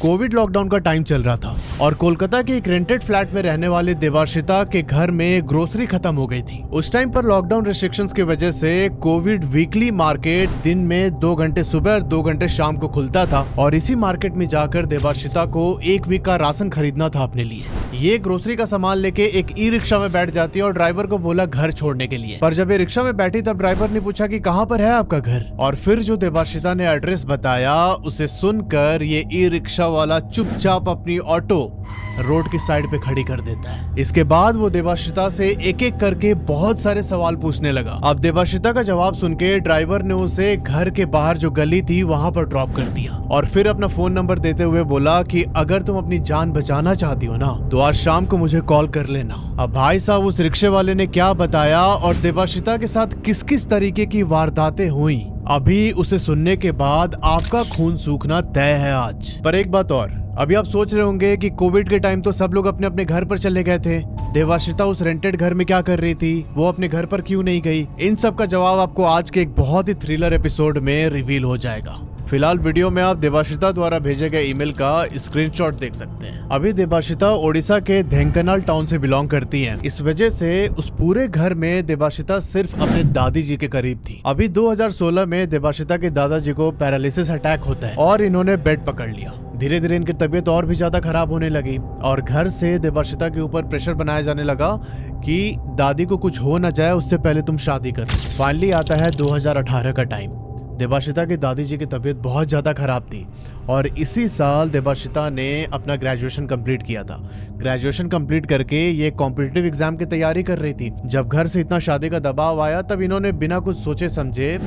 Covid lockdown का time चल रहा था और कोलकाता के एक रेंटेड फ्लैट में रहने वाले देवाशिता के घर में ग्रोसरी खत्म हो गई थी। उस टाइम पर लॉकडाउन रिस्ट्रिक्शंस की वजह से कोविड वीकली मार्केट दिन में 2 घंटे सुबह और 2 घंटे शाम को खुलता था और इसी मार्केट में जाकर देवाशिता को 1 वीक का राशन खरीदना था अपने लिए। ये ग्रोसरी का सामान लेके एक ई रिक्शा में बैठ जाती है और ड्राइवर को बोला घर छोड़ने के लिए। पर जब ये रिक्शा में बैठी तब ड्राइवर ने पूछा कि कहाँ पर है आपका घर, और फिर जो देवाशिता ने एड्रेस बताया उसे सुनकर ये ई रिक्शा वाला चुपचाप अपनी ऑटो रोड की साइड पे खड़ी कर देता है। इसके बाद वो देवाशिता से एक एक करके बहुत सारे सवाल पूछने लगा। अब देवाशिता का जवाब सुन के ड्राइवर ने उसे घर के बाहर जो गली थी वहां पर ड्रॉप कर दिया और फिर अपना फोन नंबर देते हुए बोला कि अगर तुम अपनी जान बचाना चाहती हो ना तो आज शाम को मुझे कॉल कर लेना। अब भाई साहब उस रिक्शे वाले ने क्या बताया और देवाशिता के साथ किस किस तरीके की वारदातें हुई, अभी उसे सुनने के बाद आपका खून सूखना तय है आज। पर एक बात और, अभी आप सोच रहे होंगे कि कोविड के टाइम तो सब लोग अपने अपने घर पर चले गए थे, देवाशिता उस रेंटेड घर में क्या कर रही थी, वो अपने घर पर क्यों नहीं गई? इन सब का जवाब आपको आज के एक बहुत ही थ्रिलर एपिसोड में रिवील हो जाएगा। फिलहाल वीडियो में आप देवाशिता द्वारा भेजे गए ईमेल का स्क्रीनशॉट देख सकते हैं। अभी देवाशिता ओडिशा के धेंकनाल टाउन से बिलोंग करती हैं। इस वजह से उस पूरे घर में देवाशिता सिर्फ अपने दादी जी के करीब थी। अभी 2016 में देवाशिता के दादाजी को पैरालिसिस अटैक होता है और इन्होंने बेड पकड़ लिया। धीरे धीरे इनकी तबीयत और भी ज्यादा खराब होने लगी और घर से देवाशिता के ऊपर प्रेशर बनाया जाने लगा कि दादी को कुछ हो न जाए उससे पहले तुम शादी कर लो। फाइनली आता है 2018 का टाइम। देवाशिता की दादी जी की तबीयत बहुत ज़्यादा ख़राब थी और इसी साल देवाशिता ने अपना ग्रेजुएशन कंप्लीट किया था। ग्रेजुएशन कंप्लीट करके ये कॉम्पिटिटिव एग्जाम की तैयारी कर रही थी। जब घर से इतना शादी का दबाव आया तब इन्होंने बिना कुछ सोचे समझे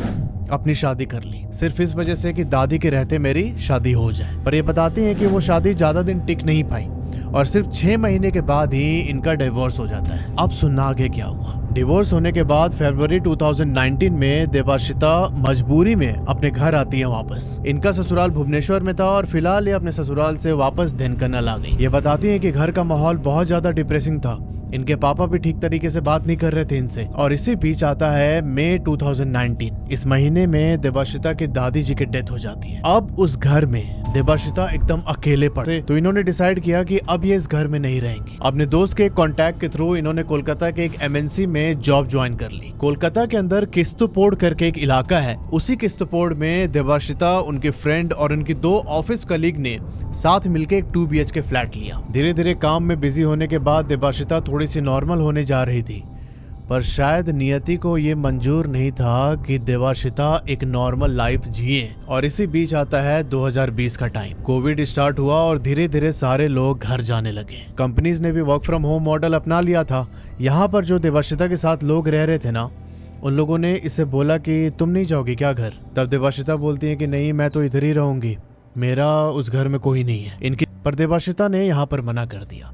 अपनी शादी कर ली, सिर्फ इस वजह से कि दादी के रहते मेरी शादी हो जाए। पर ये बताती हैं कि वो शादी ज़्यादा दिन टिक नहीं पाई और सिर्फ 6 महीने के बाद ही इनका डिवोर्स हो जाता है। अब सुनना आगे क्या हुआ। डिवोर्स होने के बाद फरवरी 2019 में देवाशिता मजबूरी में अपने घर आती है वापस। इनका ससुराल भुवनेश्वर में था और फिलहाल ये अपने ससुराल से वापस धेंकनाल आ गई। ये बताती हैं कि घर का माहौल बहुत ज्यादा डिप्रेसिंग था। इनके पापा भी ठीक तरीके से बात नहीं कर रहे थे इनसे और इसी बीच आता है मई 2019। इस महीने में देवाशिता की दादी जी की डेथ हो जाती है। अब उस घर में देवाशिता एकदम अकेले पड़े तो इन्होंने डिसाइड किया कि अब ये इस घर में नहीं रहेंगी। अपने दोस्त के कॉन्टैक्ट के थ्रू इन्होंने कोलकाता के एक MNC में जॉब ज्वाइन कर ली। कोलकाता के अंदर किस्तुपोड़ करके एक इलाका है, उसी किस्तुपोड़ में देवाशिता, उनके फ्रेंड और उनकी 2 ऑफिस कलीग ने साथ मिलकर एक 2 BHK फ्लैट लिया। धीरे धीरे काम में बिजी होने के बाद देवाशिता थोड़ी सी नॉर्मल होने जा रही थी, पर शायद नियति को ये मंजूर नहीं था कि देवाशिता एक नॉर्मल लाइफ जिए। और इसी बीच आता है 2020 का टाइम। कोविड स्टार्ट हुआ और धीरे धीरे सारे लोग घर जाने लगे। कंपनीज ने भी वर्क फ्रॉम होम मॉडल अपना लिया था। यहाँ पर जो देवाशिता के साथ लोग रह रहे थे ना, उन लोगों ने इसे बोला कि तुम नहीं जाओगी क्या घर? तब देवाशिता बोलती है कि नहीं, मैं तो इधर ही रहूंगी, मेरा उस घर में कोई नहीं है। इनकी पर देवाशिता ने यहाँ पर मना कर दिया।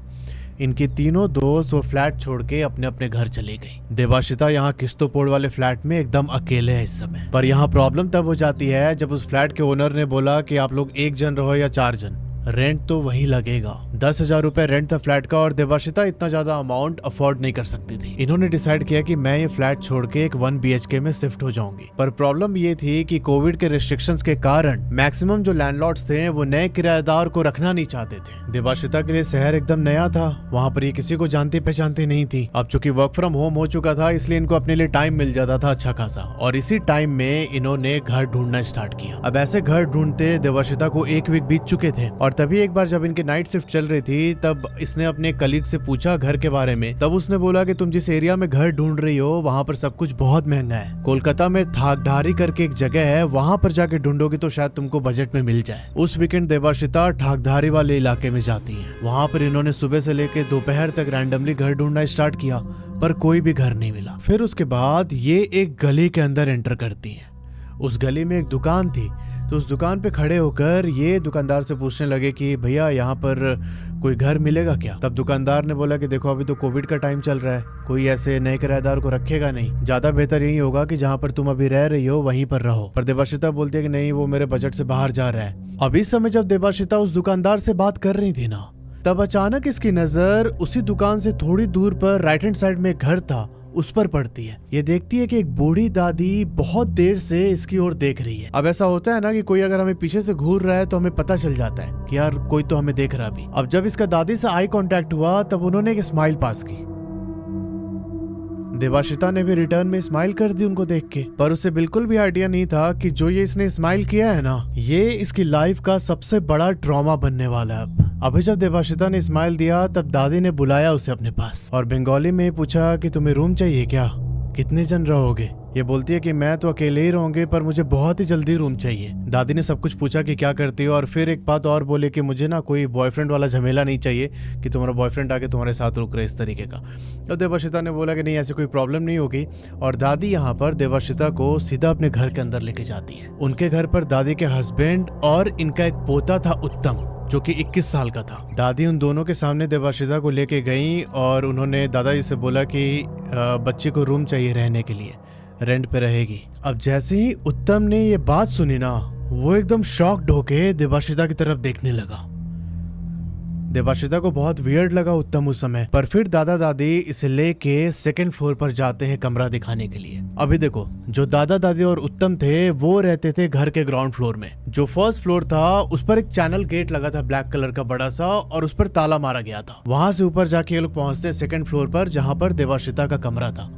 इनके तीनों दोस्त वो फ्लैट छोड़ के अपने अपने घर चले गए। देवाशिता यहाँ किस्तोपोड़ वाले फ्लैट में एकदम अकेले है इस समय। पर यहाँ प्रॉब्लम तब हो जाती है जब उस फ्लैट के ओनर ने बोला कि आप लोग 1 जन रहो या 4 जन, रेंट तो वही लगेगा। 10,000 रुपए रेंट था फ्लैट का और देवाशिता इतना ज्यादा अमाउंट अफोर्ड नहीं कर सकती थी। इन्होंने डिसाइड किया कि मैं ये फ्लैट छोड़ के एक 1 BHK में शिफ्ट हो जाऊंगी। पर प्रॉब्लम ये थी कि कोविड के रिस्ट्रिक्शंस के कारण मैक्सिमम जो लैंडलॉर्ड्स थे वो नए किराएदार को रखना नहीं चाहते थे। देवाशिता के लिए शहर एकदम नया था, वहाँ पर ये किसी को जानती पहचानती नहीं थी। अब चूंकि वर्क फ्रॉम होम हो चुका था इसलिए इनको अपने लिए टाइम मिल जाता था अच्छा खासा, और इसी टाइम में इन्होंने घर ढूंढना स्टार्ट किया। अब ऐसे घर ढूंढते देवाशिता को 1 वीक बीत चुके थे और तभी एक बार जब इनकी नाइट शिफ्ट चल रही थी तब इसने अपने कलीग से पूछा घर के बारे में। तब उसने बोला कि तुम जिस एरिया में घर ढूंढ रही हो वहाँ पर सब कुछ बहुत महंगा है। कोलकाता में ठाकधारी करके एक जगह है, वहाँ पर जाके ढूंढोगी तो शायद तुमको बजट में मिल जाए। उस वीकेंड देवाशिता ठाकधारी वाले इलाके में जाती है। वहाँ पर इन्होंने सुबह से लेकर दोपहर तक रैंडमली घर ढूंढना स्टार्ट किया पर कोई भी घर नहीं मिला। फिर उसके बाद ये एक गली के अंदर एंटर करती है। उस गली में एक दुकान थी तो उस दुकान पे खड़े होकर ये दुकानदार से पूछने लगे कि भैया यहाँ पर कोई घर मिलेगा क्या? तब दुकानदार ने बोला कि देखो अभी तो कोविड का टाइम चल रहा है, कोई ऐसे नए किराएदार को रखेगा नहीं, ज्यादा बेहतर यही होगा कि जहाँ पर तुम अभी रह रही हो वहीं पर रहो। पर देवाशिता बोलती है कि नहीं, वो मेरे बजट से बाहर जा रहा है। अब इस समय जब देवाशिता उस दुकानदार से बात कर रही थी ना, तब अचानक इसकी नजर उसी दुकान से थोड़ी दूर पर राइट हैंड साइड में एक घर था उस पर पड़ती है। ये देखती है कि एक बूढ़ी दादी बहुत देर से इसकी ओर देख रही है। अब ऐसा होता है ना कि कोई अगर हमें पीछे से घूर रहा है तो हमें पता चल जाता है कि यार कोई तो हमें देख रहा भी। अब जब इसका दादी से आई कांटेक्ट हुआ तब उन्होंने एक स्माइल पास की। देवाशिता ने भी रिटर्न में स्माइल कर दी उनको देख के, पर उसे बिल्कुल भी आइडिया नहीं था कि जो ये इसने स्माइल किया है ना, ये इसकी लाइफ का सबसे बड़ा ट्रॉमा बनने वाला है। अभी जब देवाशिता ने स्माइल दिया तब दादी ने बुलाया उसे अपने पास और बंगाली में पूछा कि तुम्हें रूम चाहिए क्या, कितने जन रहोगे। ये बोलती है कि मैं तो अकेले ही रहूंगी पर मुझे बहुत ही जल्दी रूम चाहिए। दादी ने सब कुछ पूछा कि क्या करती हो और फिर एक बात और बोले कि मुझे ना कोई बॉयफ्रेंड वाला झमेला नहीं चाहिए कि तुम्हारा बॉयफ्रेंड आके तुम्हारे साथ रुक रहे इस तरीके का। तो देवाशिता ने बोला कि नहीं ऐसी कोई प्रॉब्लम नहीं होगी और दादी यहाँ पर देवाशिता को सीधा अपने घर के अंदर लेके जाती है। उनके घर पर दादी के हस्बैंड और इनका एक पोता था उत्तम, जो कि 21 साल का था। दादी उन दोनों के सामने देवाशिता को लेके गई और उन्होंने दादाजी से बोला कि बच्ची को रूम चाहिए रहने के लिए, रेंट पे रहेगी। अब जैसे ही उत्तम ने ये बात सुनी ना, वो एकदम शॉक्ड होके देवाशिता की तरफ देखने लगा। देवाशिता को बहुत वियर्ड लगा उत्तम उस समय, पर फिर दादा दादी इसे लेके सेकंड फ्लोर पर जाते हैं कमरा दिखाने के लिए। अभी देखो, जो दादा दादी और उत्तम थे वो रहते थे घर के ग्राउंड फ्लोर में। जो फर्स्ट फ्लोर था उस पर एक चैनल गेट लगा था ब्लैक कलर का बड़ा सा और उस पर ताला मारा गया था। वहां से ऊपर जाके ये लोग पहुंचते सेकंड फ्लोर पर जहां पर देवाशिता का कमरा था।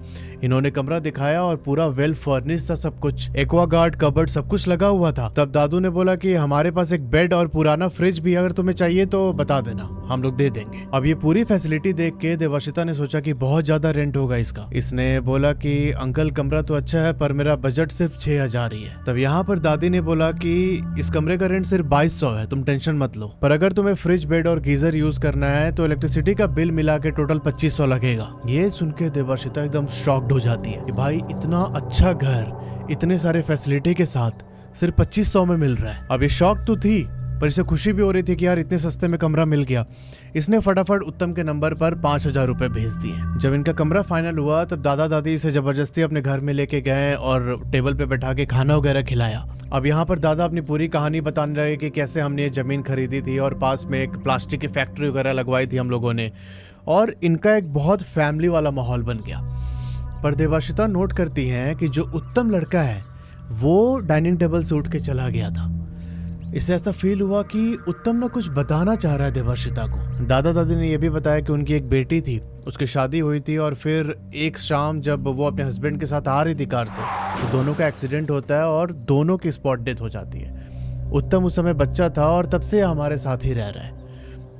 इन्होंने कमरा दिखाया और पूरा वेल फर्निश था सब कुछ, एक्वागार्ड कबर्ड सब कुछ लगा हुआ था। तब दादू ने बोला कि हमारे पास एक बेड और पुराना फ्रिज भी अगर तुम्हें चाहिए तो बता देना, हम लोग दे देंगे। अब ये पूरी फैसिलिटी देख के देवाशिता ने सोचा कि बहुत ज्यादा रेंट होगा इसका। इसने बोला कि अंकल कमरा तो अच्छा है पर मेरा बजट सिर्फ 6,000 ही है। तब यहाँ पर दादी ने बोला कि इस कमरे का रेंट सिर्फ 2200 है, तुम टेंशन मत लो, पर अगर तुम्हें फ्रिज बेड और गीजर यूज करना है तो इलेक्ट्रिसिटी का बिल मिला के टोटल 2500 लगेगा। ये सुन के देवाशिता एकदम शॉक्ड हो जाती है कि भाई इतना अच्छा घर इतने सारे फैसिलिटी के साथ सिर्फ 2500 में मिल रहा है। अब ये शॉक तो थी पर इसे खुशी भी हो रही थी कि यार इतने सस्ते में कमरा मिल गया। इसने फटाफट उत्तम के नंबर पर 5,000 रुपए भेज दिए। जब इनका कमरा फाइनल हुआ तब दादा दादी इसे जबरदस्ती अपने घर में लेके गए और टेबल पे बैठा के खाना वगैरह खिलाया। अब यहाँ पर दादा अपनी पूरी कहानी बताने लगे कि कैसे हमने ये जमीन खरीदी थी और पास में एक प्लास्टिक की फैक्ट्री वगैरह लगवाई थी हम लोगों ने, और इनका एक बहुत फैमिली वाला माहौल बन गया। पर देवाशिता नोट करती हैं कि जो उत्तम लड़का है वो डाइनिंग टेबल से उठ के चला गया था। इसे ऐसा फील हुआ कि उत्तम ना कुछ बताना चाह रहा है देवाशिता को। दादा दादी ने यह भी बताया कि उनकी एक बेटी थी, उसकी शादी हुई थी और फिर एक शाम जब वो अपने हस्बैंड के साथ आ रही थी कार से तो दोनों का एक्सीडेंट होता है और दोनों की स्पॉट डेथ हो जाती है। उत्तम उस समय बच्चा था और तब से हमारे साथ ही रह रहा है।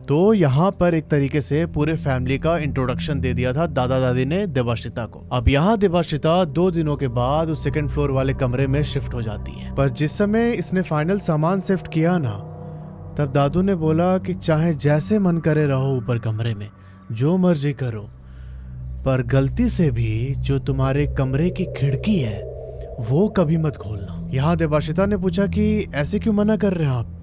तो यहाँ पर एक तरीके से पूरे फैमिली का इंट्रोडक्शन दे दिया था दादा दादी ने देवाशिता को। अब यहाँ देवाशिता 2 दिनों के बाद उस सेकंड फ्लोर वाले कमरे में शिफ्ट हो जाती है। पर जिस समय इसने फाइनल सामान शिफ्ट किया ना, तब दादू ने बोला कि चाहे जैसे मन करे रहो ऊपर कमरे में, जो मर्जी करो, पर गलती से भी जो तुम्हारे कमरे की खिड़की है वो कभी मत खोलना। यहाँ देवाशिता ने पूछा कि ऐसे क्यों मना कर रहे हैं आप?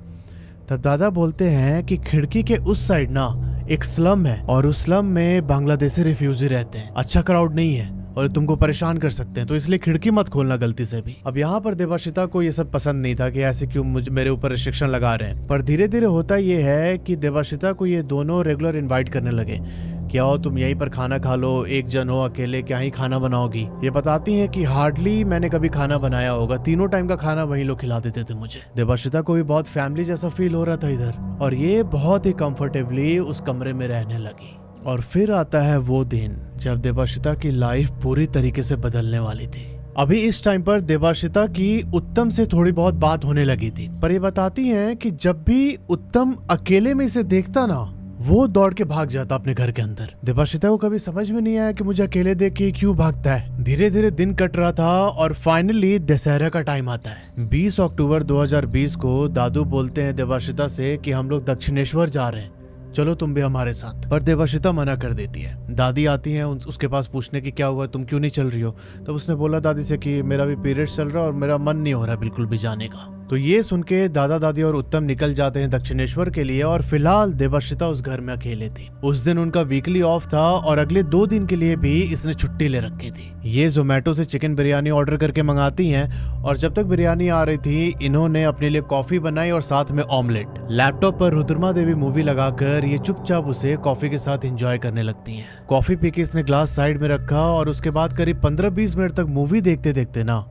तब दादा बोलते हैं कि खिड़की के उस साइड ना एक स्लम है और उस स्लम में बांग्लादेशी रिफ्यूजी रहते हैं, अच्छा क्राउड नहीं है और तुमको परेशान कर सकते हैं, तो इसलिए खिड़की मत खोलना गलती से भी। अब यहाँ पर देवाशिता को ये सब पसंद नहीं था कि ऐसे क्यों मेरे ऊपर रिस्ट्रिक्शन लगा रहे हैं। पर धीरे धीरे होता ये है कि देवाशिता को ये दोनों रेगुलर इन्वाइट करने लगे कि आओ तुम यहीं पर खाना खा लो, एक जन हो, अकेले क्या ही खाना बनाओगी। ये बताती हैं कि हार्डली मैंने कभी खाना बनाया होगा, तीनों टाइम का खाना वही लोग खिला देते थे मुझे। देवाशिता को भी बहुत फैमिली जैसा फील हो रहा था इधर और ये बहुत ही कंफर्टेबली उस कमरे में रहने लगी। और फिर आता है वो दिन जब देवाशिता की लाइफ पूरी तरीके से बदलने वाली थी। अभी इस टाइम पर देवाशिता की उत्तम से थोड़ी बहुत बात होने लगी थी, पर ये बताती हैं कि जब भी उत्तम अकेले में इसे देखता ना, वो दौड़ के भाग जाता अपने घर के अंदर। देवाशिता को कभी समझ में नहीं आया कि मुझे अकेले देख के क्यों भागता है। धीरे धीरे दिन कट रहा था और फाइनली दशहरा का टाइम आता है। 20 अक्टूबर 2020 को दादू बोलते हैं देवाशिता से कि हम लोग दक्षिणेश्वर जा रहे हैं, चलो तुम भी हमारे साथ। पर देवाशिता मना कर देती है। दादी आती हैं उसके पास पूछने की क्या हुआ, तुम क्यों नहीं चल रही हो? तो उसने बोला दादी से कि मेरा भी पीरियड्स चल रहा है और मेरा मन नहीं हो रहा बिल्कुल भी जाने का। तो ये सुन के दादा दादी और उत्तम निकल जाते हैं दक्षिणेश्वर के लिए और फिलहाल देवाश्रिता उस घर में अकेले थी। उस दिन उनका वीकली ऑफ था और अगले 2 दिन के लिए भी इसने छुट्टी ले रखी थी। ये जोमेटो से चिकन बिरयानी ऑर्डर करके मंगाती हैं और जब तक बिरयानी आ रही थी इन्होंने अपने लिए कॉफी बनाई और साथ में ऑमलेट। लैपटॉप पर रुद्रमा देवी मूवी लगाकर ये चुपचाप उसे कॉफी के साथ एंजॉय करने लगती हैं। कॉफी पी के इसने ग्लास साइड में रखा और उसके बाद करीब 15-20 मिनट तक मूवी देखते देखते ना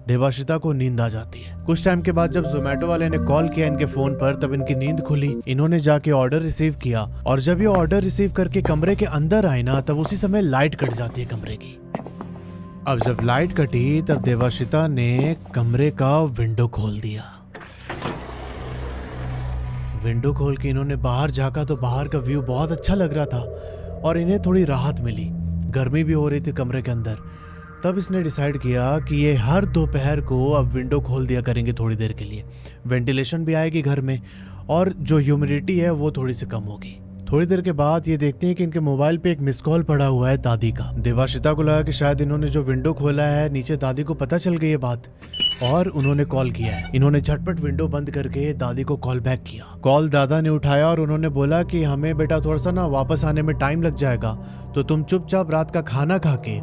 देवाश्रिता को नींद आ जाती है। कुछ टाइम के बाद जब जोमेटो वाले ने कॉल किया इनके फोन पर तब इनकी नींद खुली। इन्होंने जाके ऑर्डर रिसीव किया और जब ये ऑर्डर रिसीव करके कमरे के अंदर आई ना तब उसी समय लाइट कट जाती है कमरे की। अब जब लाइट कटी तब देवाश्रिता ने कमरे का विंडो खोल दिया। विंडो खोल के इन्होंने बाहर झांका तो बाहर का व्यू बहुत अच्छा लग रहा था और इन्हें थोड़ी राहत मिली। गर्मी भी हो रही थी कमरे के अंदर। तब इसने डिसाइड किया कि ये हर दोपहर को अब विंडो खोल दिया करेंगे थोड़ी देर के लिए। वेंटिलेशन भी आएगी घर में और जो ह्यूमिडिटी है वो थोड़ी सी कम होगी। थोड़ी देर के बाद ये देखते हैं कि इनके मोबाइल पे एक मिस कॉल पड़ा हुआ है दादी का। देवाश्रिता को लगा कि शायद इन्होंने जो विंडो खोला है नीचे दादी को पता चल गई है बात और उन्होंने कॉल किया है। इन्होंने झटपट विंडो बंद करके दादी को कॉल बैक किया। कॉल दादा ने उठाया और उन्होंने बोला कि हमें बेटा थोड़ा सा ना वापस आने में टाइम लग जाएगा तो तुम चुपचाप रात का खाना खा के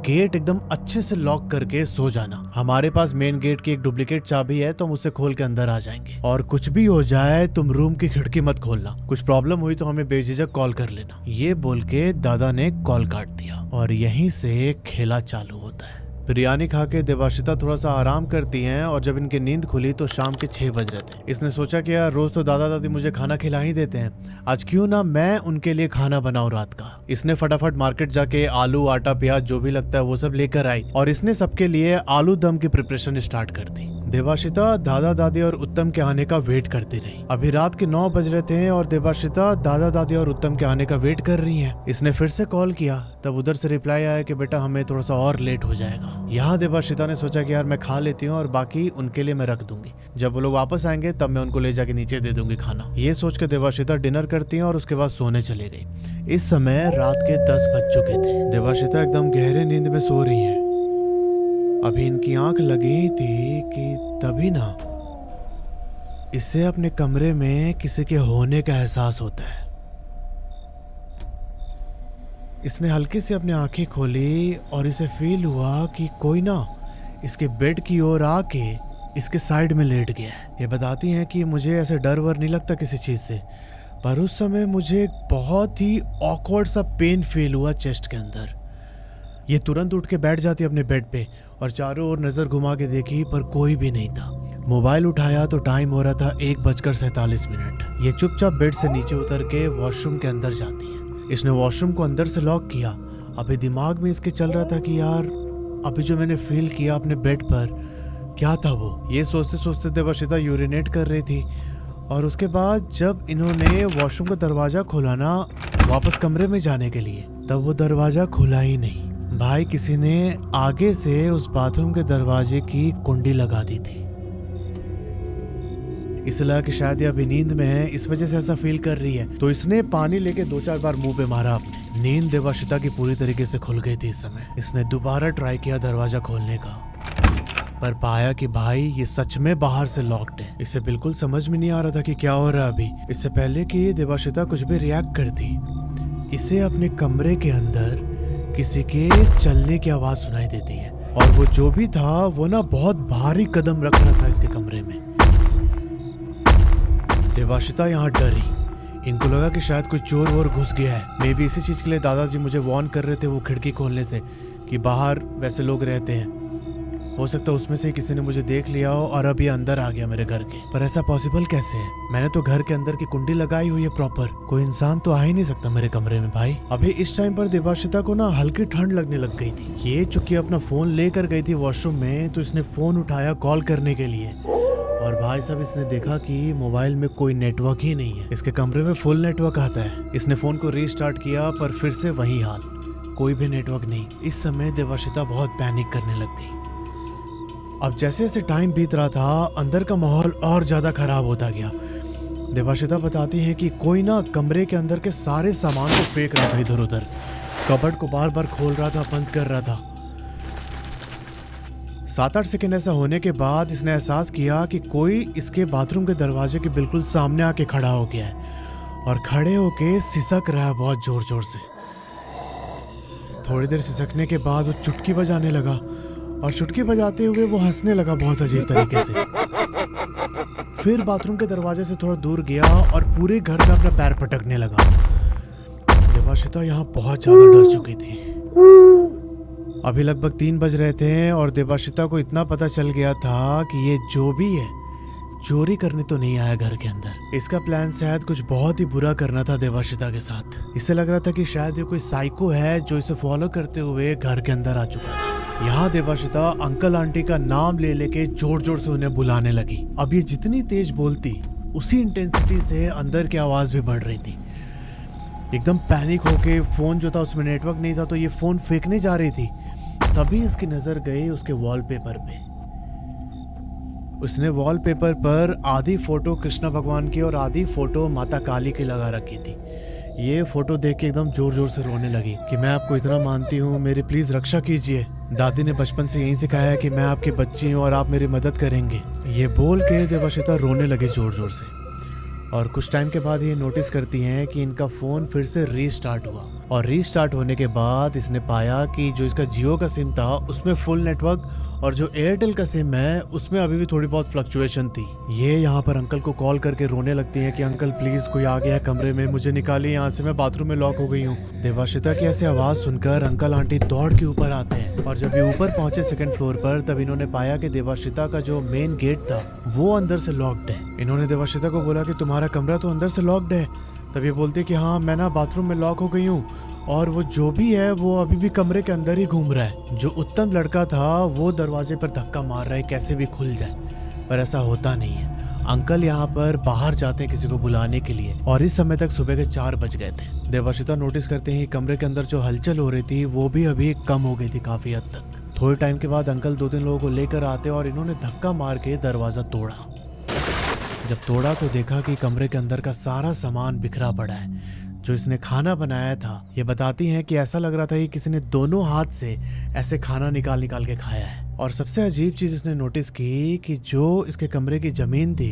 गेट एकदम अच्छे से लॉक करके सो जाना। हमारे पास मेन गेट की एक डुप्लीकेट चाबी है तो हम उसे खोल के अंदर आ जाएंगे और कुछ भी हो जाए तुम रूम की खिड़की मत खोलना। कुछ प्रॉब्लम हुई तो हमें बेझिझक कॉल कर लेना। ये बोल के दादा ने कॉल काट दिया और यहीं से खेला चालू होता है। बिरयानी खा के देवाश्रिता थोड़ा सा आराम करती हैं और जब इनकी नींद खुली तो शाम के 6 बज रहे थे। इसने सोचा कि यार रोज तो दादा दादी मुझे खाना खिला ही देते हैं, आज क्यों ना मैं उनके लिए खाना बनाऊं रात का। इसने फटाफट मार्केट जाके आलू आटा प्याज जो भी लगता है वो सब लेकर आई और इसने सबके लिए आलू दम की प्रिपरेशन स्टार्ट कर दी। देवाश्रिता दादा दादी और उत्तम के आने का वेट करती रही। अभी रात के 9 बज रहे थे और देवाश्रिता दादा दादी और उत्तम के आने का वेट कर रही है। इसने फिर से कॉल किया तब उधर से रिप्लाई आया कि बेटा हमें थोड़ा सा और लेट हो जाएगा। यहाँ देवाश्रिता ने सोचा कि यार मैं खा लेती हूँ और बाकी उनके लिए मैं रख दूंगी, जब वो लोग वापस आएंगे तब मैं उनको ले जाके नीचे दे दूंगी खाना। ये सोच के देवाश्रिता डिनर करती है और उसके बाद सोने चली गई। इस समय रात के 10 बज चुके थे। देवाश्रिता एकदम गहरे नींद में सो रही है। अभी इनकी आंख लगी थी कि तभी ना इसे अपने कमरे में किसी के होने का एहसास होता है। इसने हल्के से अपनी आंखें खोली और इसे फील हुआ कि कोई ना इसके बेड की ओर आके इसके साइड में लेट गया है। ये बताती हैं कि मुझे ऐसे डर वर नहीं लगता किसी चीज से, पर उस समय मुझे एक बहुत ही ऑकवर्ड सा पेन फील हुआ चेस्ट के अंदर। ये तुरंत उठ के बैठ जाती अपने बेड पे और चारों ओर नजर घुमा के देखी पर कोई भी नहीं था। मोबाइल उठाया तो टाइम हो रहा था 1:47। ये चुपचाप बेड से नीचे उतर के वॉशरूम के अंदर जाती है। इसने वॉशरूम को अंदर से लॉक किया। अभी दिमाग में इसके चल रहा था कि यार अभी जो मैंने फील किया अपने बेड पर क्या था वो। ये सोचते सोचते देवाश्रिता यूरिनेट कर रही थी और उसके बाद जब इन्होंने वॉशरूम का दरवाजा खोला ना वापस कमरे में जाने के लिए, तब वो दरवाजा खुला ही नहीं। भाई किसी ने आगे से उस बाथरूम के दरवाजे की कुंडी लगा दी थी। इसे लगा कि शायद ये अभी नींद में है, इस वजह से ऐसा फील कर रही है, तो इसने पानी लेके 2-4 बार मुंह पे मारा अपने। नींद देवाश्रिता की पूरी तरीके से खुल गई थी इस समय। इसने दोबारा ट्राई किया दरवाजा खोलने का, पर पाया कि भाई ये सच में बाहर से लॉक्ड है। इसे बिल्कुल समझ में नहीं आ रहा था कि क्या हो रहा है अभी। इससे पहले कि देवाश्रिता कुछ भी रिएक्ट करती, इसे अपने कमरे के अंदर किसी के चलने की आवाज सुनाई देती है और वो जो भी था वो ना बहुत भारी कदम रख रहा था इसके कमरे में। देवाश्रिता यहाँ डरी। इनको लगा कि शायद कोई चोर वोर घुस गया है। मे बी इसी चीज के लिए दादाजी मुझे वार्न कर रहे थे वो खिड़की खोलने से कि बाहर वैसे लोग रहते हैं। हो सकता है उसमें से किसी ने मुझे देख लिया हो और अब ये अंदर आ गया मेरे घर के। पर ऐसा पॉसिबल कैसे है? मैंने तो घर के अंदर की कुंडी लगाई हुई है प्रॉपर। कोई इंसान तो आ ही नहीं सकता मेरे कमरे में भाई। अभी इस टाइम पर देवाश्रिता को ना हल्की ठंड लगने लग गई थी। ये चूंकि अपना फोन लेकर गई थी वॉशरूम में तो इसने फोन उठाया कॉल करने के लिए और भाई साहब इसने देखा कि मोबाइल में कोई नेटवर्क ही नहीं है। इसके कमरे में फुल नेटवर्क आता है। इसने फोन को रीस्टार्ट किया पर फिर से वही हाल, कोई भी नेटवर्क नहीं। इस समय देवाश्रिता बहुत पैनिक करने लग गई। अब जैसे जैसे टाइम बीत रहा था अंदर का माहौल और ज्यादा खराब होता गया। देवाश्रिता बताती है कि कोई ना कमरे के अंदर के सारे सामान को फेंक रहा था इधर उधर। कबर्ड को बार बार खोल रहा था, बंद कर रहा था। 7-8 सेकंड ऐसा होने के बाद इसने एहसास किया कि कोई इसके बाथरूम के दरवाजे के बिल्कुल सामने आके खड़ा हो गया है और खड़े होके सिसक रहा है बहुत जोर जोर से। थोड़ी देर सिसकने के बाद वो चुटकी बजाने लगा और चुटकी बजाते हुए वो हंसने लगा बहुत अजीब तरीके से। फिर बाथरूम के दरवाजे से थोड़ा दूर गया और पूरे घर में अपना पैर पटकने लगा। देवाशिता यहाँ बहुत ज्यादा डर चुकी थी। अभी लगभग 3 बज रहे थे और देवाशिता को इतना पता चल गया था कि ये जो भी है चोरी करने तो नहीं आया घर के अंदर। इसका प्लान शायद कुछ बहुत ही बुरा करना था देवाशिता के साथ। इससे लग रहा था कि शायद ये कोई साइको है जो इसे फॉलो करते हुए घर के अंदर आ चुका था। यहाँ देवाशिता अंकल आंटी का नाम ले लेके जोर जोर से उन्हें बुलाने लगी। अब ये जितनी तेज बोलती उसी इंटेंसिटी से अंदर की आवाज भी बढ़ रही थी। एकदम पैनिक होके फोन जो था उसमें नेटवर्क नहीं था तो ये फोन फेंकने जा रही थी। तभी इसकी नजर गई उसके वॉलपेपर पे। उसने वॉलपेपर पर आधी फोटो कृष्ण भगवान की और आधी फोटो माता काली की लगा रखी थी। ये फोटो देख के एकदम जोर जोर से रोने लगी कि मैं आपको इतना मानती हूँ, मेरी प्लीज रक्षा कीजिए। दादी ने बचपन से यही सिखाया है कि मैं आपकी बच्ची हूँ और आप मेरी मदद करेंगे। ये बोल के देवाशिता रोने लगी जोर जोर से। और कुछ टाइम के बाद ये नोटिस करती हैं कि इनका फोन फिर से रीस्टार्ट हुआ और रीस्टार्ट होने के बाद इसने पाया कि जो इसका जियो का सिम था उसमें फुल नेटवर्क और जो एयरटेल का सिम है उसमें अभी भी थोड़ी बहुत फ्लक्चुएशन थी। ये यहाँ पर अंकल को कॉल करके रोने लगती है कि अंकल प्लीज कोई आ गया है कमरे में, मुझे निकालिए यहाँ से, मैं बाथरूम में लॉक हो गई हूँ। देवाशिता की ऐसी आवाज सुनकर अंकल आंटी दौड़ के ऊपर आते हैं और जब ये ऊपर पहुंचे सेकंड फ्लोर पर तब इन्होंने पाया कि देवाशिता का जो मेन गेट था वो अंदर से लॉक्ड है। इन्होंने देवाशिता को बोला कि तुम्हारा कमरा तो अंदर से लॉक्ड है। तब ये बोलती कि हाँ मैं ना बाथरूम में लॉक हो गई हूँ और वो जो भी है वो अभी भी कमरे के अंदर ही घूम रहा है। जो उत्तम लड़का था वो दरवाजे पर धक्का मार रहा है कैसे भी खुल जाए, पर ऐसा होता नहीं है। अंकल यहाँ पर बाहर जाते हैं किसी को बुलाने के लिए और इस समय तक सुबह के 4 बज गए थे। देवाशिता नोटिस करते ही कमरे के अंदर जो हलचल हो रही थी वो भी अभी कम हो गई थी काफी हद तक। थोड़े टाइम के बाद अंकल 2-3 लोगों को लेकर आते और इन्होंने धक्का मार के दरवाजा तोड़ा। जब तोड़ा तो देखा कि कमरे के अंदर का सारा सामान बिखरा पड़ा है जो इसने खाना बनाया था। ये बताती हैं कि ऐसा लग रहा था कि किसी ने दोनों हाथ से ऐसे खाना निकाल निकाल के खाया है। और सबसे अजीब चीज इसने नोटिस की कि जो इसके कमरे की जमीन थी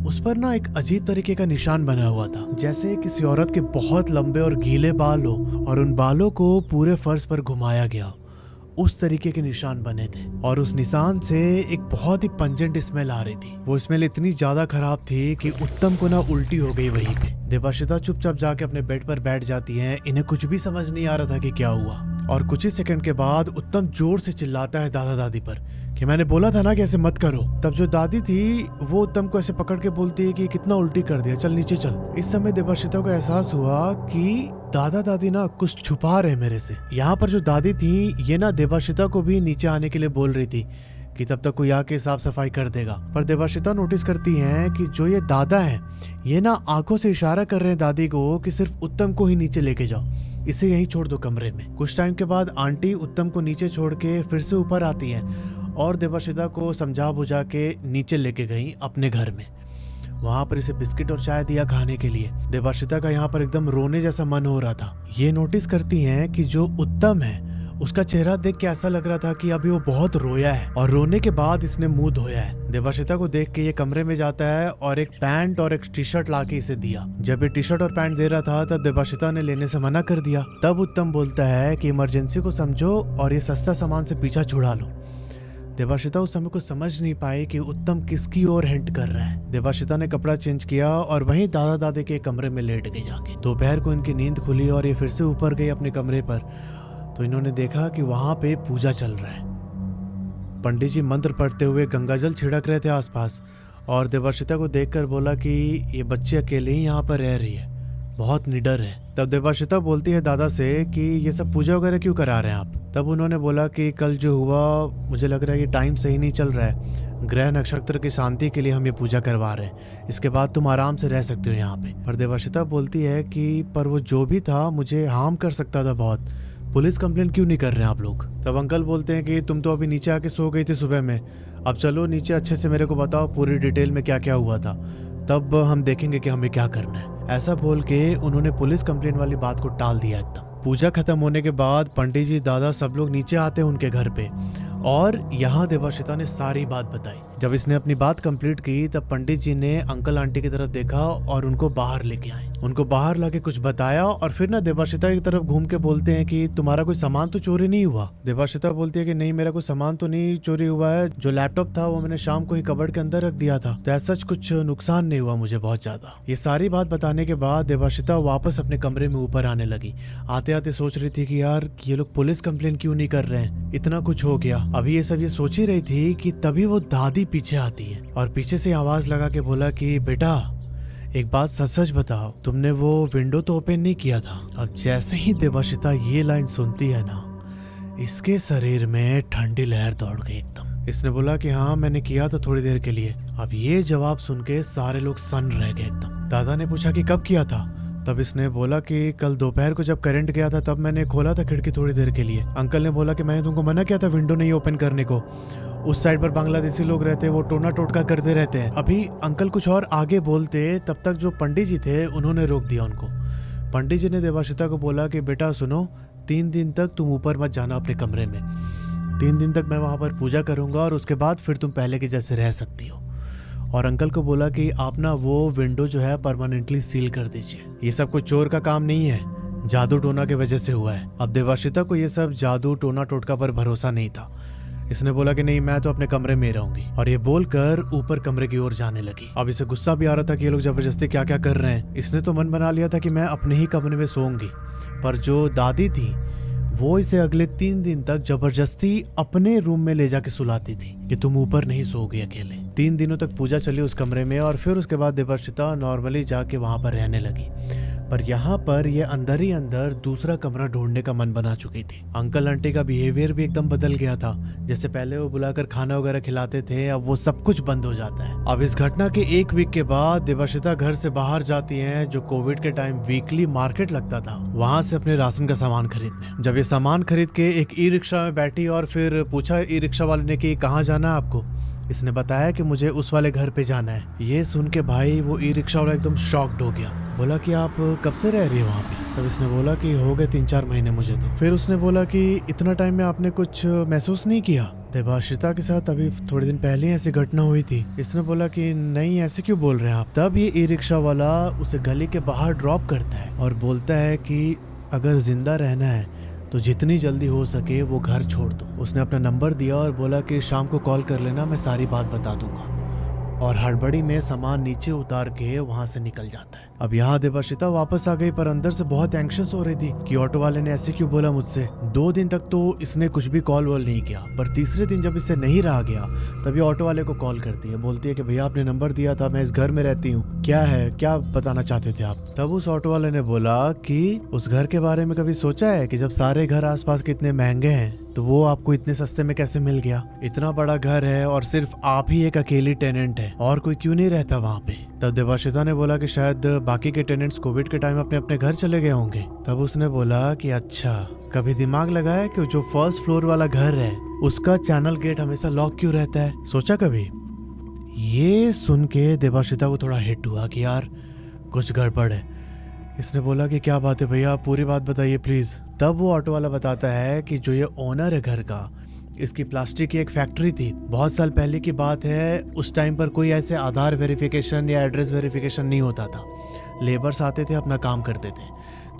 उस पर ना एक अजीब तरीके का निशान बना हुआ था, जैसे किसी औरत के बहुत लंबे और गीले बाल हो और उन बालों को पूरे फर्श पर घुमाया गया। उस तरीके के निशान बने थे और उस निशान से एक बहुत ही पंजेंट स्मेल आ रही थी। वो स्मेल इतनी ज्यादा खराब थी कि उत्तम को ना उल्टी हो गई वहीं पे। देवाशिता चुपचाप जाके अपने बेड पर बैठ जाती हैं। इन्हें कुछ भी समझ नहीं आ रहा था कि क्या हुआ। और कुछ ही सेकंड के बाद उत्तम जोर से चिल्लाता है दादा दादी पर कि मैंने बोला था ना कि ऐसे मत करो। तब जो दादी थी वो उत्तम को ऐसे पकड़ के बोलती है कि कितना उल्टी कर दिया, चल नीचे चल। इस समय देवाशिता को एहसास हुआ कि दादा दादी ना कुछ छुपा रहे मेरे से। यहाँ पर जो दादी थी ये ना देवाशिता को भी नीचे आने के लिए बोल रही थी कि तब तक कोई आके साफ सफाई कर देगा। पर देवाशिता नोटिस करती हैं कि जो ये दादा है ये ना आंखों से इशारा कर रहे हैं दादी को कि सिर्फ उत्तम को ही नीचे लेके जाओ, इसे यहीं छोड़ दो कमरे में। कुछ टाइम के बाद आंटी उत्तम को नीचे छोड़ के फिर से ऊपर आती हैं और देवाशिता को समझा बुझा के नीचे लेके गई अपने घर में। वहां पर इसे बिस्किट और चाय दिया खाने के लिए। देवाशिता का यहाँ पर एकदम रोने जैसा मन हो रहा था। ये नोटिस करती हैं कि जो उत्तम है उसका चेहरा देख के ऐसा लग रहा था कि अभी वो बहुत रोया है और रोने के बाद इसने मुंह धोया है। देवाशिता को देख के ये कमरे में जाता है और एक पैंट और एक टी शर्ट लाके इसे दिया। जब ये टी शर्ट और पैंट दे रहा था तब देवाशिता ने लेने से मना कर दिया। तब उत्तम बोलता है कि इमरजेंसी को समझो और ये सस्ता सामान से पीछा छुड़ा लो। देवाशिता उस समय कुछ समझ नहीं पाई कि उत्तम किसकी ओर हिंट कर रहा है। देवाशिता ने कपड़ा चेंज किया और वहीं दादा दादी के कमरे में लेट गई जाके। दोपहर को इनकी नींद खुली और ये फिर से ऊपर गई अपने कमरे पर तो इन्होंने देखा कि वहां पे पूजा चल रहा है। पंडित जी मंत्र पढ़ते हुए गंगाजल छिड़क रहे थे आसपास और देवाशिता को देखकर बोला कि ये बच्ची अकेले ही यहाँ पर रह रही है, बहुत निडर है। तब देवाशिता बोलती है दादा से कि ये सब पूजा वगैरह क्यों करा रहे हैं आप। तब उन्होंने बोला कि कल जो हुआ मुझे लग रहा है कि टाइम सही नहीं चल रहा है, ग्रह नक्षत्र की शांति के लिए हम ये पूजा करवा रहे हैं, इसके बाद तुम आराम से रह सकते हो यहाँ पे। पर देवाशिता बोलती है कि पर वो जो भी था मुझे हार्म कर सकता था बहुत, पुलिस कंप्लेंट क्यों नहीं कर रहे हैं आप लोग। तब अंकल बोलते हैं कि तुम तो अभी नीचे आके सो गई थी सुबह में, अब चलो नीचे अच्छे से मेरे को बताओ पूरी डिटेल में क्या क्या हुआ था, तब हम देखेंगे कि हमें क्या करना है। ऐसा बोल के उन्होंने पुलिस कंप्लेंट वाली बात को टाल दिया एकदम। पूजा खत्म होने के बाद पंडित जी दादा सब लोग नीचे आते हैं उनके घर पे और यहाँ देवाशिता ने सारी बात बताई। जब इसने अपनी बात कंप्लीट की तब पंडित जी ने अंकल आंटी की तरफ देखा और उनको बाहर लेके आए। उनको बाहर लाके कुछ बताया और फिर ना देवाशिता की तरफ घूम के बोलते हैं कि तुम्हारा कोई सामान तो चोरी नहीं हुआ। देवाशिता बोलती है कि नहीं, मेरा कोई सामान तो नहीं चोरी हुआ है, जो लैपटॉप था वो मैंने शाम को ही कबर्ड के अंदर रख दिया था, तो ऐसा कुछ नुकसान नहीं हुआ मुझे बहुत ज्यादा। ये सारी बात बताने के बाद देवाशिता वापस अपने कमरे में ऊपर आने लगी। आते आते सोच रही थी कि यार ये लोग पुलिस कंप्लेन क्यों नहीं कर रहे हैं, इतना कुछ हो गया। अभी ये सब ये सोच ही रही थी कि तभी वो दादी पीछे आती है और पीछे से आवाज लगा के बोला कि बेटा एक बात सच सच बताओ, तुमने वो विंडो तो ओपन नहीं किया था। अब जैसे ही देवाशिता ये लाइन सुनती है ना, इसके शरीर में ठंडी लहर दौड़ गई एकदम। इसने बोला कि हाँ मैंने किया था थोड़ी देर के लिए। अब ये जवाब सुन के सारे लोग सन्न रह गए एकदम। दादा ने पूछा कि कब किया था? तब इसने बोला कि कल दोपहर को जब करंट गया था तब मैंने खोला था खिड़की थोड़ी देर के लिए। अंकल ने बोला कि मैंने तुमको मना किया था विंडो नहीं ओपन करने को, उस साइड पर बांग्लादेशी लोग रहते हैं, वो टोना टोटका करते रहते हैं। अभी अंकल कुछ और आगे बोलते तब तक जो पंडित जी थे उन्होंने रोक दिया उनको। पंडित जी ने देवाशिता को बोला कि बेटा सुनो, 3 दिन तक तुम ऊपर मत जाना अपने कमरे में। 3 दिन तक मैं वहां पर पूजा करूंगा और उसके बाद फिर तुम पहले के जैसे रह सकती हो। और अंकल को बोला कि आप ना वो विंडो जो है परमानेंटली सील कर दीजिए, ये सब कोई चोर का काम नहीं है, जादू टोना की वजह से हुआ है। अब देवाशिता को ये सब जादू टोना टोटका पर भरोसा नहीं था। इसने बोला कि नहीं, मैं तो अपने कमरे में रहूंगी, और ये बोलकर ऊपर कमरे की ओर जाने लगी। अब इसे गुस्सा भी आ रहा था कि ये लोग जबरदस्ती क्या क्या कर रहे हैं। इसने तो मन बना लिया था कि मैं अपने ही कमरे में सोऊंगी, पर जो दादी थी वो इसे अगले 3 दिन तक जबरदस्ती अपने रूम में ले जाके सुलाती थी कि तुम ऊपर नहीं सोओगे अकेले। 3 दिनों तक पूजा चली उस कमरे में और फिर उसके बाद देवाशिता नॉर्मली जाके वहां पर रहने लगी। पर यहाँ पर ये अंदर ही अंदर दूसरा कमरा ढूंढने का मन बना चुकी थी। अंकल आंटी का बिहेवियर भी एकदम बदल गया था। जैसे पहले वो बुलाकर खाना वगैरह खिलाते थे, अब वो सब कुछ बंद हो जाता है। अब इस घटना के 1 वीक के बाद देवाशिता घर से बाहर जाती है, जो कोविड के टाइम वीकली मार्केट लगता था, वहां से अपने राशन का सामान खरीदने। जब ये सामान खरीद के एक ई रिक्शा में बैठी और फिर पूछा ई रिक्शा वाले ने कि कहाँ जाना है आपको, इसने बताया कि मुझे उस वाले घर पे जाना है। ये सुन के भाई वो ई रिक्शा वाला एकदम शॉक्ड हो गया। बोला कि आप कब से रह रही है वहाँ पे? तब इसने बोला कि हो गए 3-4 महीने मुझे तो। फिर उसने बोला कि इतना टाइम में आपने कुछ महसूस नहीं किया? देवाशिता के साथ अभी थोड़े दिन पहले ऐसी घटना हुई थी। इसने बोला कि नहीं, ऐसे क्यों बोल रहे हैं आप? तब ये ई रिक्शा वाला उसे गली के बाहर ड्रॉप करता है और बोलता है कि अगर जिंदा रहना है तो जितनी जल्दी हो सके वो घर छोड़ दो। उसने अपना नंबर दिया और बोला कि शाम को कॉल कर लेना, मैं सारी बात बता दूंगा। और हड़बड़ी में सामान नीचे उतार के वहां से निकल जाता है। अब यहाँ देवाशिता वापस आ गई, पर अंदर से बहुत एंग्शियस हो रही थी कि ऑटो वाले ने ऐसे क्यों बोला मुझसे। 2 दिन तक तो इसने कुछ भी कॉल वॉल नहीं किया, पर तीसरे दिन जब इससे नहीं रहा गया तभी ऑटो वाले को कॉल करती है। बोलती है कि भैया आपने नंबर दिया था, मैं इस घर में रहती हूँ, क्या है, क्या बताना चाहते थे आप? तब उस ऑटो वाले ने बोला कि उस घर के बारे में कभी सोचा है कि जब सारे घर आसपास के इतने महंगे हैं तो वो आपको इतने सस्ते में कैसे मिल गया? इतना बड़ा घर है और सिर्फ आप ही एक अकेली टेनेंट है, और कोई क्यों नहीं रहता वहाँ पे? तब देवाशिता ने बोला कि शायद बाकी के टेनेंट्स कोविड के टाइम अपने अपने घर चले गए होंगे। तब उसने बोला कि अच्छा, कभी दिमाग लगाया कि जो फर्स्ट फ्लोर वाला घर है उसका चैनल गेट हमेशा लॉक क्यों रहता है? सोचा कभी? ये सुन के देवाशिता को थोड़ा हिट हुआ कि यार कुछ गड़बड़ है। इसने बोला कि क्या बात है भैया, आप पूरी बात बताइए प्लीज। तब वो ऑटो वाला बताता है कि जो ये ओनर है घर का, इसकी प्लास्टिक की एक फैक्ट्री थी। बहुत साल पहले की बात है, उस टाइम पर कोई ऐसे आधार वेरिफिकेशन या एड्रेस वेरिफिकेशन नहीं होता था। लेबर्स आते थे, अपना काम करते थे।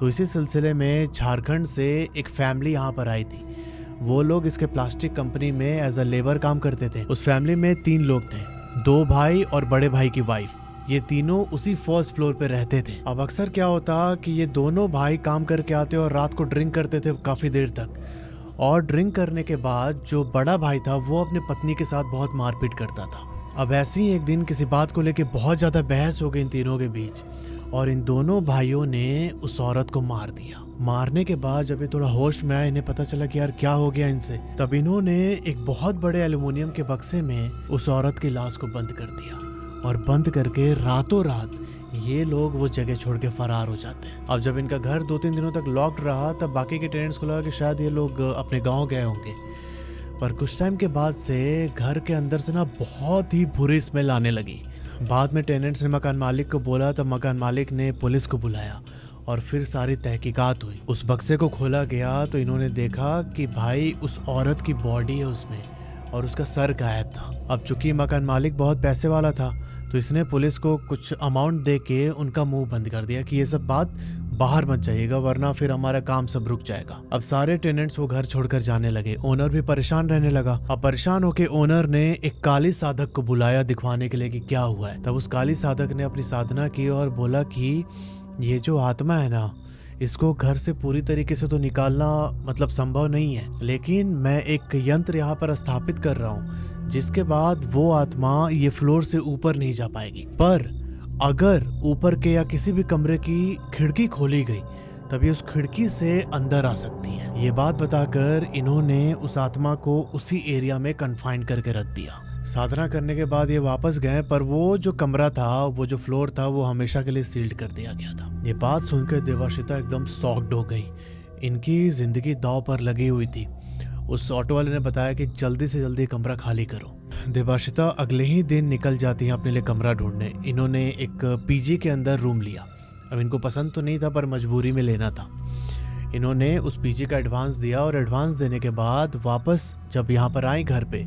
तो इसी सिलसिले में झारखंड से एक फैमिली यहाँ पर आई थी। वो लोग इसके प्लास्टिक कंपनी में एज अ लेबर काम करते थे। उस फैमिली में 3 लोग थे, 2 भाई और बड़े भाई की वाइफ। ये तीनों उसी फर्स्ट फ्लोर पे रहते थे। अब अक्सर क्या होता कि ये दोनों भाई काम करके आते और रात को ड्रिंक करते थे काफी देर तक, और ड्रिंक करने के बाद जो बड़ा भाई था वो अपने पत्नी के साथ बहुत मारपीट करता था। अब ऐसे ही एक दिन किसी बात को लेके बहुत ज्यादा बहस हो गई इन तीनों के बीच, और इन दोनों भाइयों ने उस औरत को मार दिया। मारने के बाद जब ये थोड़ा होश में आया, इन्हें पता चला कि यार क्या हो गया इनसे, तब इन्होंने एक बहुत बड़े एल्युमिनियम के बक्से में उस औरत की लाश को बंद कर दिया, और बंद करके रातों रात ये लोग वो जगह छोड़ के फरार हो जाते हैं। अब जब इनका घर 2-3 दिनों तक लॉक्ड रहा, तब बाकी के टेनेंट्स को लगा कि शायद ये लोग अपने गांव गए होंगे। पर कुछ टाइम के बाद से घर के अंदर से ना बहुत ही बुरी स्मेल आने लगी। बाद में टेनेंट्स ने मकान मालिक को बोला, तब मकान मालिक ने पुलिस को बुलाया और फिर सारी तहकीकात हुई। उस बक्से को खोला गया तो इन्होंने देखा कि भाई उस औरत की बॉडी है उसमें और उसका सर गायब था। अब चूंकि मकान मालिक बहुत पैसे वाला था तो इसने पुलिस को कुछ अमाउंट दे के उनका मुंह बंद कर दिया कि ये सब बात बाहर मत जाइएगा वरना फिर हमारा काम सब रुक जाएगा। अब सारे टेनेंट्स वो घर छोड़कर जाने लगे। ओनर भी परेशान रहने लगा। अब परेशान होके ओनर ने एक काली साधक को बुलाया दिखवाने के लिए कि क्या हुआ है। तब उस काली साधक ने अपनी साधना की और बोला कि ये जो आत्मा है ना, इसको घर से पूरी तरीके से तो निकालना मतलब संभव नहीं है, लेकिन मैं एक यंत्र यहाँ पर स्थापित कर रहा हूँ जिसके बाद वो आत्मा ये फ्लोर से ऊपर नहीं जा पाएगी। पर अगर ऊपर के या किसी भी कमरे की खिड़की खोली गई तब ये उस खिड़की से अंदर आ सकती है। ये बात बताकर इन्होंने उस आत्मा को उसी एरिया में कन्फाइन करके रख दिया। साधना करने के बाद ये वापस गए पर वो जो कमरा था, वो जो फ्लोर था, वो हमेशा के लिए सील्ड कर दिया गया था। ये बात सुनकर देवाशिता एकदम शॉक्ड हो गई। इनकी जिंदगी दांव पर लगी हुई थी। उस ऑटो वाले ने बताया कि जल्दी से जल्दी कमरा खाली करो। देवाशिता अगले ही दिन निकल जाती है अपने लिए कमरा ढूंढने। इन्होंने एक पीजी के अंदर रूम लिया। अब इनको पसंद तो नहीं था पर मजबूरी में लेना था। इन्होंने उस पीजी का एडवांस दिया और एडवांस देने के बाद वापस जब यहाँ पर आई घर पे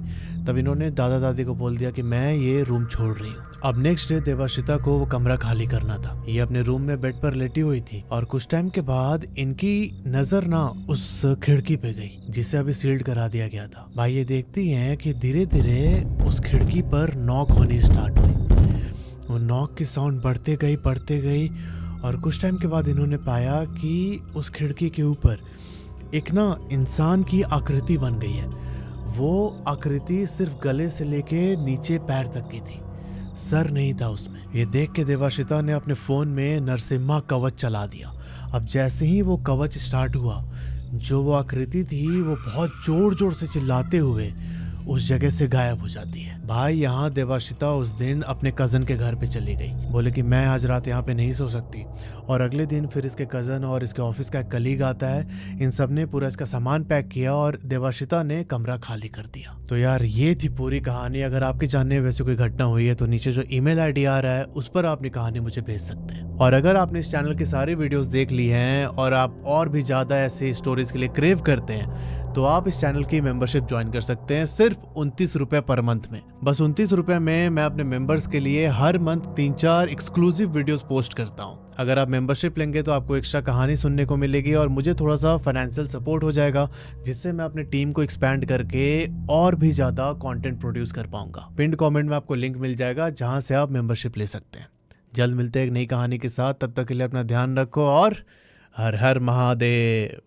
तब इन्होंने दादा दादी को बोल दिया कि मैं ये रूम छोड़ रही हूँ। अब नेक्स्ट डे देवाशिता को वो कमरा खाली करना था। ये अपने रूम में बेड पर लेटी हुई थी और कुछ टाइम के बाद इनकी नजर ना उस खिड़की पे गई जिसे अभी सील्ड करा दिया गया था। भाई ये देखती हैं कि धीरे धीरे उस खिड़की पर नॉक होनी स्टार्ट हुई। वो नॉक की साउंड बढ़ते गई और कुछ टाइम के बाद इन्होंने पाया कि उस खिड़की के ऊपर एक ना इंसान की आकृति बन गई है। वो आकृति सिर्फ गले से लेके नीचे पैर तक की थी, सर नहीं था उसमें। ये देख के देवाशिता ने अपने फोन में नरसिम्हा कवच चला दिया। अब जैसे ही वो कवच स्टार्ट हुआ, जो वो आकृति थी वो बहुत जोर जोर से चिल्लाते हुए उस जगह से गायब हो जाती है। भाई यहाँ देवाशिता उस दिन अपने कजन के घर पे चली गई। बोले कि मैं आज रात यहाँ पे नहीं सो सकती। और अगले दिन फिर इसके कजन और इसके ऑफिस का एक कलीग आता है। इन सब ने पूरा इसका सामान पैक किया और देवाशिता ने कमरा खाली कर दिया। तो यार ये थी पूरी कहानी। अगर आपके जानने में वैसे कोई घटना हुई है तो नीचे जो ईमेल आईडी आ रहा है उस पर अपनी कहानी मुझे भेज सकते हैं। और अगर आपने इस चैनल की सारी वीडियोस देख ली हैं और आप और भी ज्यादा ऐसे स्टोरीज के लिए क्रेव करते हैं तो आप इस चैनल की मेंबरशिप ज्वाइन कर सकते हैं सिर्फ 29 रुपए पर मंथ में। बस 29 रुपए में मैं अपने मेंबर्स के लिए हर मंथ 3-4 एक्सक्लूसिव वीडियोस पोस्ट करता हूं। अगर आप मेंबरशिप लेंगे तो आपको एक्स्ट्रा कहानी सुनने को मिलेगी और मुझे थोड़ा सा फाइनेंशियल सपोर्ट हो जाएगा जिससे मैं अपनी टीम को एक्सपैंड करके और भी ज्यादा कंटेंट प्रोड्यूस कर पाऊंगा। पिंड कमेंट में आपको लिंक मिल जाएगा जहां से आप मेंबरशिप ले सकते हैं। जल्द मिलते हैं एक नई कहानी के साथ। तब तक के लिए अपना ध्यान रखो और हर हर महादेव।